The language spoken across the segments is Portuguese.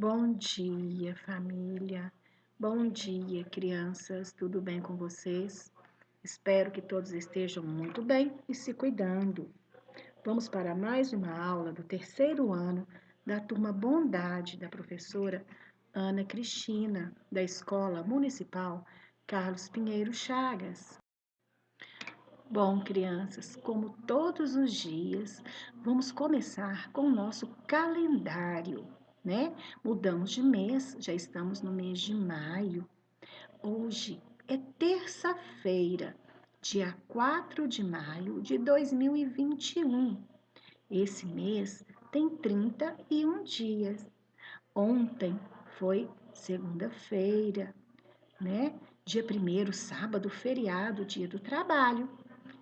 Bom dia, família. Bom dia, crianças. Tudo bem com vocês? Espero que todos estejam muito bem e se cuidando. Vamos para mais uma aula do terceiro ano da turma Bondade da professora Ana Cristina, da Escola Municipal Carlos Pinheiro Chagas. Bom, crianças, como todos os dias, vamos começar com o nosso calendário, né? Mudamos de mês, já estamos no mês de maio. Hoje é terça-feira, dia 4 de maio de 2021. Esse mês tem 31 dias. Ontem foi segunda-feira, né? Dia 1º, sábado, feriado, dia do trabalho.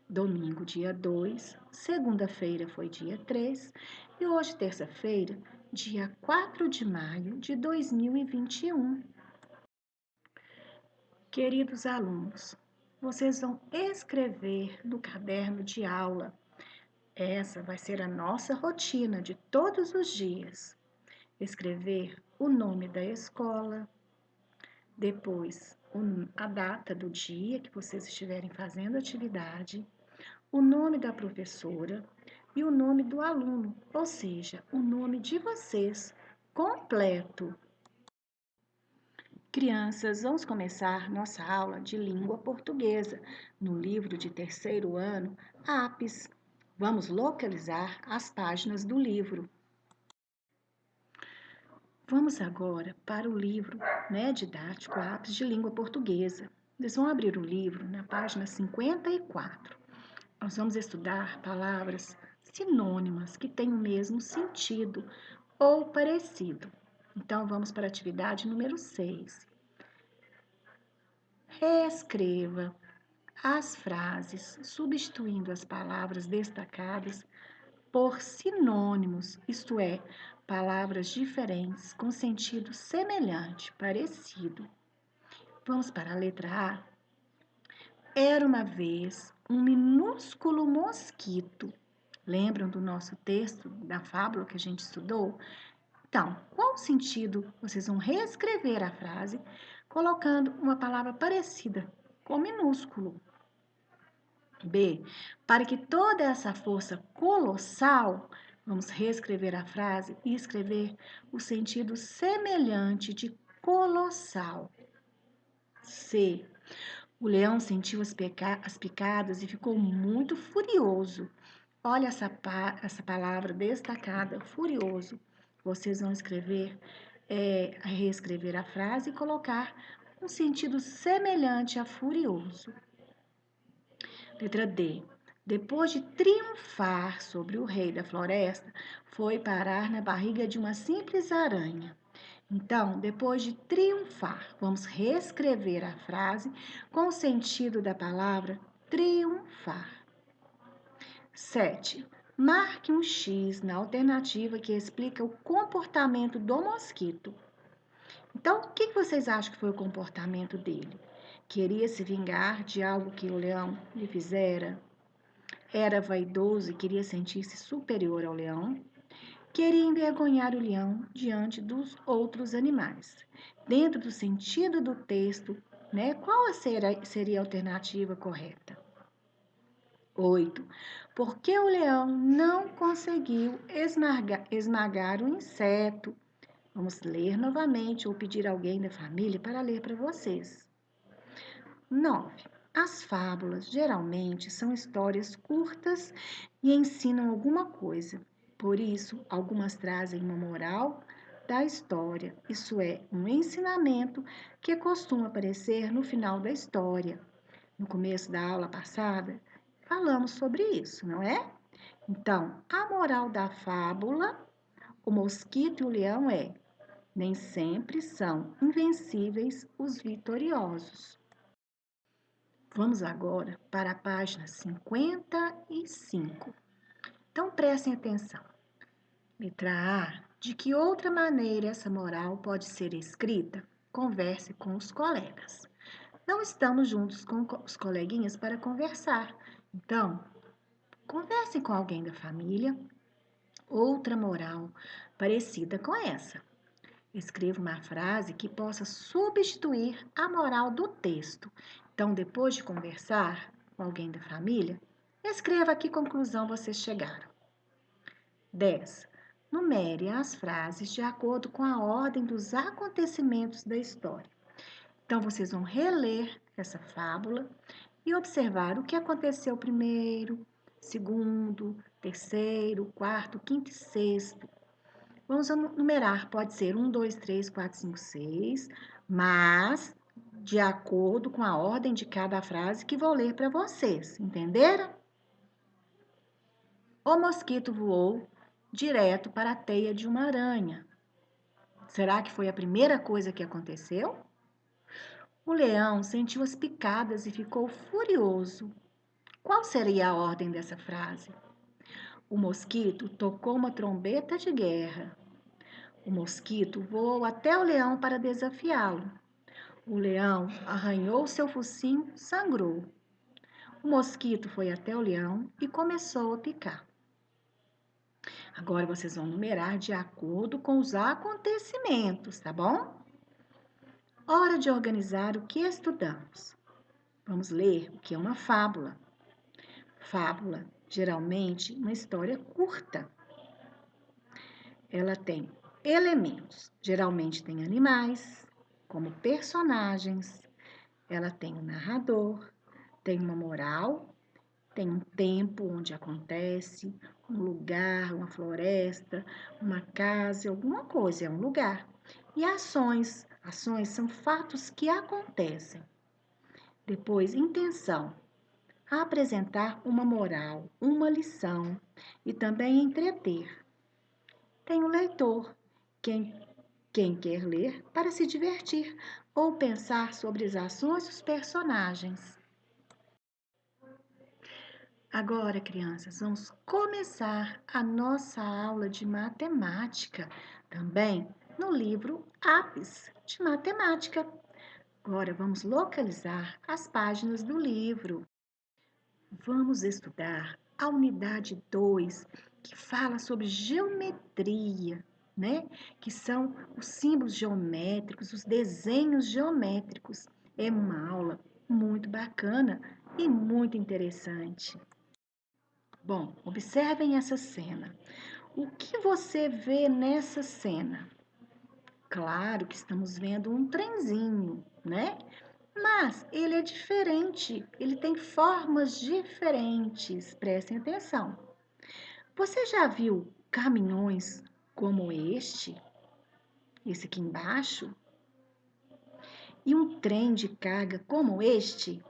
Domingo, dia 2, segunda-feira foi dia 3 e hoje, terça-feira, dia 4 de maio de 2021. Queridos alunos, vocês vão escrever no caderno de aula. Essa vai ser a nossa rotina de todos os dias. Escrever o nome da escola, depois a data do dia que vocês estiverem fazendo atividade, o nome da professora e o nome do aluno, ou seja, o nome de vocês completo. Crianças, vamos começar nossa aula de língua portuguesa no livro de terceiro ano, APES. Vamos localizar as páginas do livro. Vamos agora para o livro, didático APES de língua portuguesa. Eles vão abrir o livro na página 54. Nós vamos estudar palavras sinônimas que têm o mesmo sentido ou parecido. Então, vamos para a atividade número 6. Reescreva as frases substituindo as palavras destacadas por sinônimos, isto é, palavras diferentes com sentido semelhante, parecido. Vamos para a letra A. Era uma vez um minúsculo mosquito. Lembram do nosso texto, da fábula que a gente estudou? Então, qual o sentido? Vocês vão reescrever a frase colocando uma palavra parecida com minúsculo. B. Para que toda essa força colossal, vamos reescrever a frase e escrever o sentido semelhante de colossal. C. O leão sentiu as picadas e ficou muito furioso. Olha essa palavra destacada, furioso. Vocês vão reescrever a frase e colocar um sentido semelhante a furioso. Letra D. Depois de triunfar sobre o rei da floresta, foi parar na barriga de uma simples aranha. Então, depois de triunfar, vamos reescrever a frase com o sentido da palavra triunfar. 7. Marque um X na alternativa que explica o comportamento do mosquito. Então, o que vocês acham que foi o comportamento dele? Queria se vingar de algo que o leão lhe fizera? Era vaidoso e queria sentir-se superior ao leão? Queria envergonhar o leão diante dos outros animais. Dentro do sentido do texto, qual seria a alternativa correta? 8. Por que o leão não conseguiu esmagar o inseto? Vamos ler novamente ou pedir alguém da família para ler para vocês. 9. As fábulas geralmente são histórias curtas e ensinam alguma coisa. Por isso, algumas trazem uma moral da história, isso é, um ensinamento que costuma aparecer no final da história. No começo da aula passada, falamos sobre isso, não é? Então, a moral da fábula, o mosquito e o leão é: nem sempre são invencíveis os vitoriosos. Vamos agora para a página 55. Então, prestem atenção. Letra A. De que outra maneira essa moral pode ser escrita? Converse com os colegas. Não estamos juntos com os coleguinhas para conversar. Então, converse com alguém da família. Outra moral parecida com essa. Escreva uma frase que possa substituir a moral do texto. Então, depois de conversar com alguém da família, escreva a que conclusão vocês chegaram. 10. Numere as frases de acordo com a ordem dos acontecimentos da história. Então, vocês vão reler essa fábula e observar o que aconteceu primeiro, segundo, terceiro, quarto, quinto e sexto. Vamos numerar, pode ser 1, 2, 3, 4, 5, 6, mas de acordo com a ordem de cada frase que vou ler para vocês, entenderam? O mosquito voou direto para a teia de uma aranha. Será que foi a primeira coisa que aconteceu? O leão sentiu as picadas e ficou furioso. Qual seria a ordem dessa frase? O mosquito tocou uma trombeta de guerra. O mosquito voou até o leão para desafiá-lo. O leão arranhou seu focinho, sangrou. O mosquito foi até o leão e começou a picar. Agora vocês vão numerar de acordo com os acontecimentos, tá bom? Hora de organizar o que estudamos. Vamos ler o que é uma fábula. Fábula, geralmente, uma história curta. Ela tem elementos, geralmente tem animais, como personagens. Ela tem um narrador, tem uma moral, tem um tempo onde acontece, um lugar, uma floresta, uma casa, alguma coisa, é um lugar. E ações. Ações são fatos que acontecem. Depois, intenção. Apresentar uma moral, uma lição e também entreter. Tem o leitor, quem quer ler para se divertir ou pensar sobre as ações dos personagens. Agora, crianças, vamos começar a nossa aula de matemática, também no livro Apps de Matemática. Agora vamos localizar as páginas do livro. Vamos estudar a unidade 2, que fala sobre geometria, né? Que são os símbolos geométricos, os desenhos geométricos. É uma aula muito bacana e muito interessante. Bom, observem essa cena. O que você vê nessa cena? Claro que estamos vendo um trenzinho, né? Mas ele é diferente, ele tem formas diferentes, prestem atenção. Você já viu caminhões como esse aqui embaixo? E um trem de carga como este?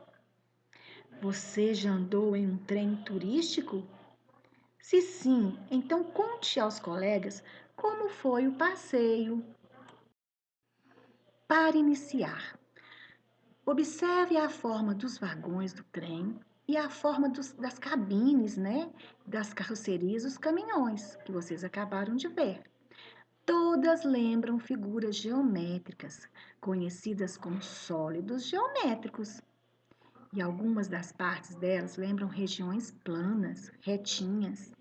Você já andou em um trem turístico? Se sim, então conte aos colegas como foi o passeio. Para iniciar, observe a forma dos vagões do trem e a forma das cabines, né? Das carrocerias dos caminhões, que vocês acabaram de ver. Todas lembram figuras geométricas, conhecidas como sólidos geométricos. E algumas das partes delas lembram regiões planas, retinhas.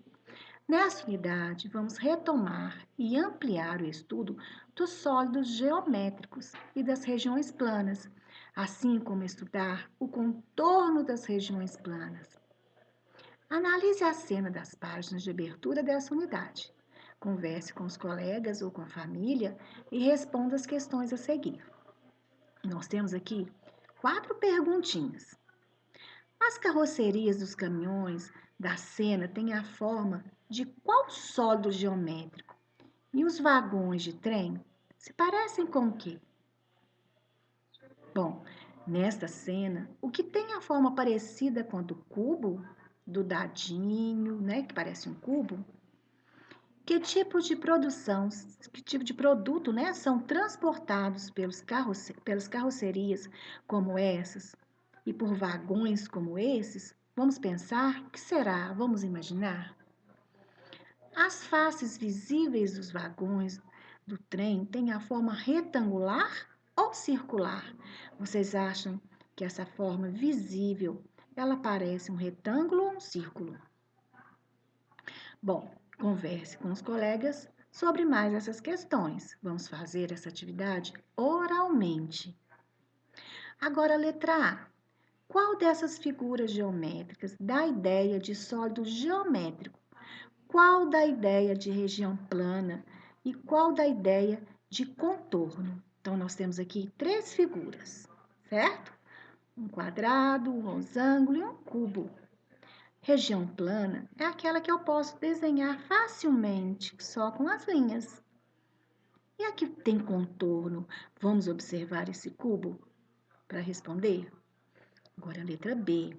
Nessa unidade, vamos retomar e ampliar o estudo dos sólidos geométricos e das regiões planas, assim como estudar o contorno das regiões planas. Analise a cena das páginas de abertura dessa unidade. Converse com os colegas ou com a família e responda as questões a seguir. Nós temos aqui 4 perguntinhas. As carrocerias dos caminhões da cena têm a forma de qual sólido geométrico? E os vagões de trem se parecem com o quê? Bom, nesta cena, o que tem a forma parecida com a do cubo, do dadinho, né, que parece um cubo? Que tipo de produção, que tipo de produto, né, são transportados pelas carrocerias como essas e por vagões como esses? Vamos pensar, o que será? Vamos imaginar? As faces visíveis dos vagões do trem têm a forma retangular ou circular? Vocês acham que essa forma visível, ela parece um retângulo ou um círculo? Bom, converse com os colegas sobre mais essas questões. Vamos fazer essa atividade oralmente. Agora, a letra A. Qual dessas figuras geométricas dá a ideia de sólido geométrico? Qual dá a ideia de região plana e qual dá a ideia de contorno? Então, nós temos aqui três figuras, certo? Um quadrado, um losango e um cubo. Região plana é aquela que eu posso desenhar facilmente, só com as linhas. E aqui tem contorno. Vamos observar esse cubo para responder? Agora a letra B.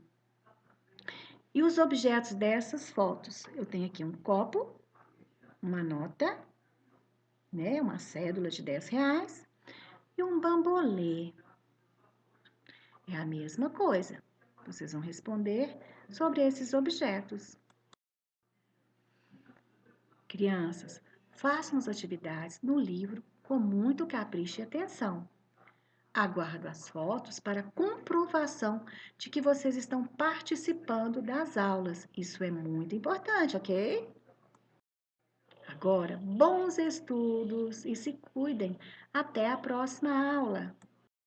E os objetos dessas fotos? Eu tenho aqui um copo, uma nota, né, uma cédula de R$ 10 e um bambolê. É a mesma coisa. Vocês vão responder sobre esses objetos. Crianças, façam as atividades no livro com muito capricho e atenção. Aguardo as fotos para comprovação de que vocês estão participando das aulas. Isso é muito importante, ok? Agora, bons estudos e se cuidem. Até a próxima aula!